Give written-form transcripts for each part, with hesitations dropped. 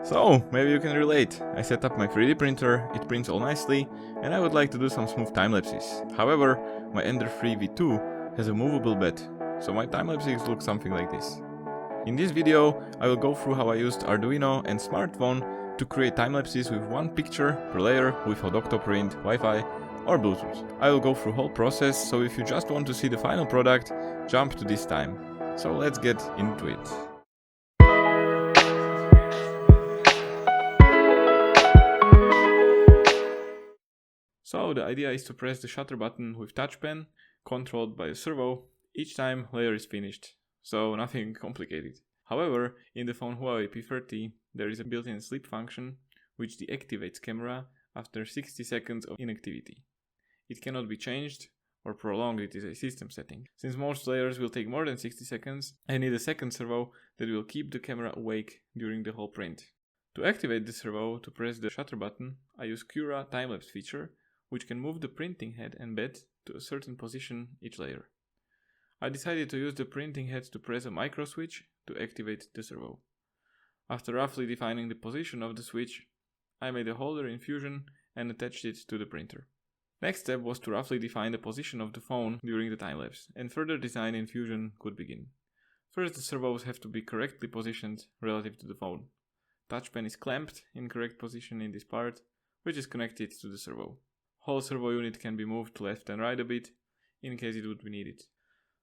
So, maybe you can relate. I set up my 3D printer, it prints all nicely, and I would like to do some smooth time-lapses. However, my Ender 3 V2 has a movable bed, so my time-lapses look something like this. In this video, I will go through how I used Arduino and smartphone to create time-lapses with one picture per layer without OctoPrint, Wi-Fi or Bluetooth. I will go through the whole process, so if you just want to see the final product, jump to this time. So let's get into it. So the idea is to press the shutter button with touch pen, controlled by a servo, each time layer is finished. So nothing complicated. However, in the phone Huawei P30, there is a built-in sleep function which deactivates camera after 60 seconds of inactivity. It cannot be changed or prolonged, it is a system setting. Since most layers will take more than 60 seconds, I need a second servo that will keep the camera awake during the whole print. To activate the servo, to press the shutter button, I use Cura Timelapse feature, which can move the printing head and bed to a certain position each layer. I decided to use the printing head to press a micro switch to activate the servo. After roughly defining the position of the switch, I made a holder in Fusion and attached it to the printer. Next step was to roughly define the position of the phone during the time-lapse, and further design in Fusion could begin. First, the servos have to be correctly positioned relative to the phone. Touch pen is clamped in correct position in this part, which is connected to the servo. Whole servo unit can be moved to left and right a bit, in case it would be needed.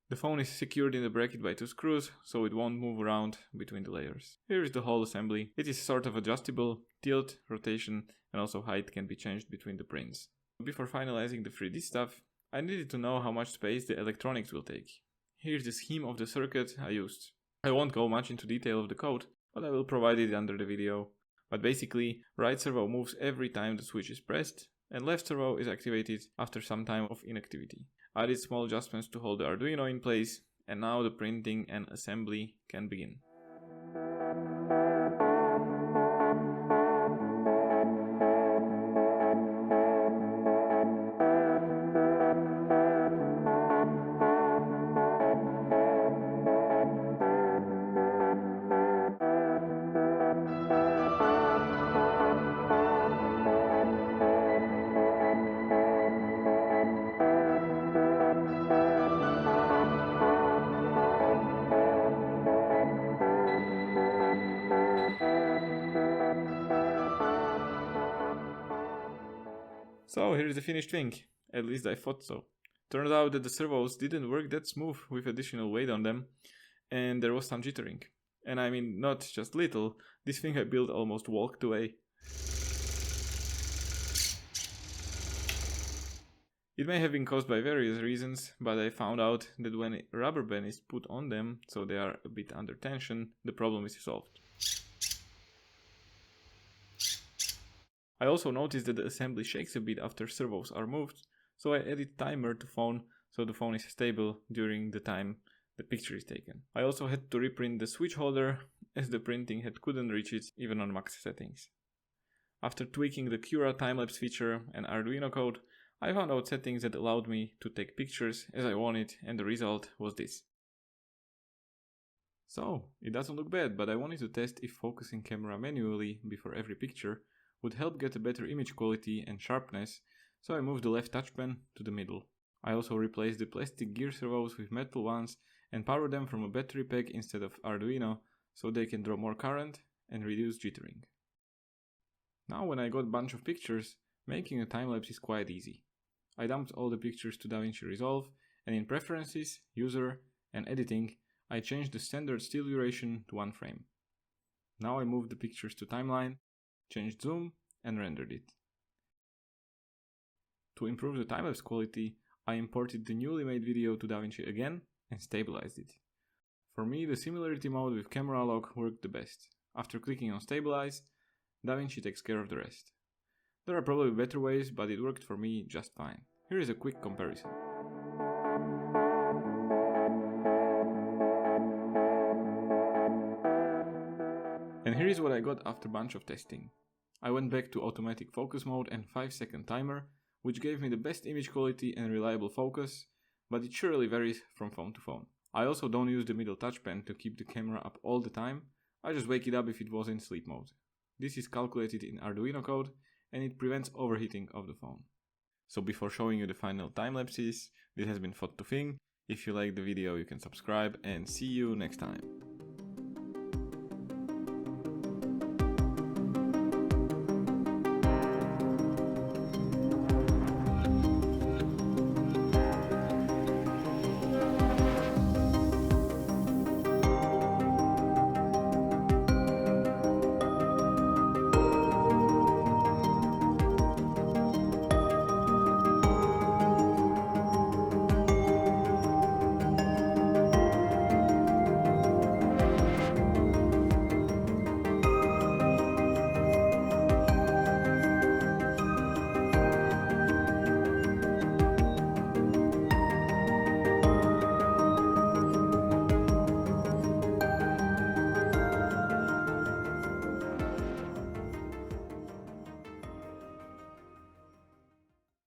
The phone is secured in the bracket by 2 screws, so it won't move around between the layers. Here is the whole assembly. It is sort of adjustable, tilt, rotation, and also height can be changed between the prints. Before finalizing the 3D stuff, I needed to know how much space the electronics will take. Here's the scheme of the circuit I used. I won't go much into detail of the code, but I will provide it under the video. But basically, right servo moves every time the switch is pressed, and left servo is activated after some time of inactivity. I did small adjustments to hold the Arduino in place, and now the printing and assembly can begin. So here's the finished thing, at least I thought so. Turned out that the servos didn't work that smooth with additional weight on them, and there was some jittering. And I mean, not just little, this thing I built almost walked away. It may have been caused by various reasons, but I found out that when a rubber band is put on them, so they are a bit under tension, the problem is solved. I also noticed that the assembly shakes a bit after servos are moved, so I added timer to phone so the phone is stable during the time the picture is taken. I also had to reprint the switch holder as the printing head couldn't reach it even on max settings. After tweaking the Cura timelapse feature and Arduino code, I found out settings that allowed me to take pictures as I wanted, and the result was this. So, it doesn't look bad, but I wanted to test if focusing camera manually before every picture would help get a better image quality and sharpness, so I moved the left touch pen to the middle. I also replaced the plastic gear servos with metal ones and powered them from a battery pack instead of Arduino, so they can draw more current and reduce jittering. Now when I got a bunch of pictures, making a time-lapse is quite easy. I dumped all the pictures to DaVinci Resolve, and in Preferences, User, and Editing, I changed the standard still duration to 1 frame. Now I moved the pictures to Timeline, changed zoom, and rendered it. To improve the time-lapse quality, I imported the newly made video to DaVinci again and stabilized it. For me, the similarity mode with camera lock worked the best. After clicking on Stabilize, DaVinci takes care of the rest. There are probably better ways, but it worked for me just fine. Here is a quick comparison. And here is what I got after a bunch of testing. I went back to automatic focus mode and 5-second timer, which gave me the best image quality and reliable focus, but it surely varies from phone to phone. I also don't use the middle touch pen to keep the camera up all the time, I just wake it up if it was in sleep mode. This is calculated in Arduino code and it prevents overheating of the phone. So before showing you the final time lapses, this has been Thought to Think. If you like the video, you can subscribe and see you next time.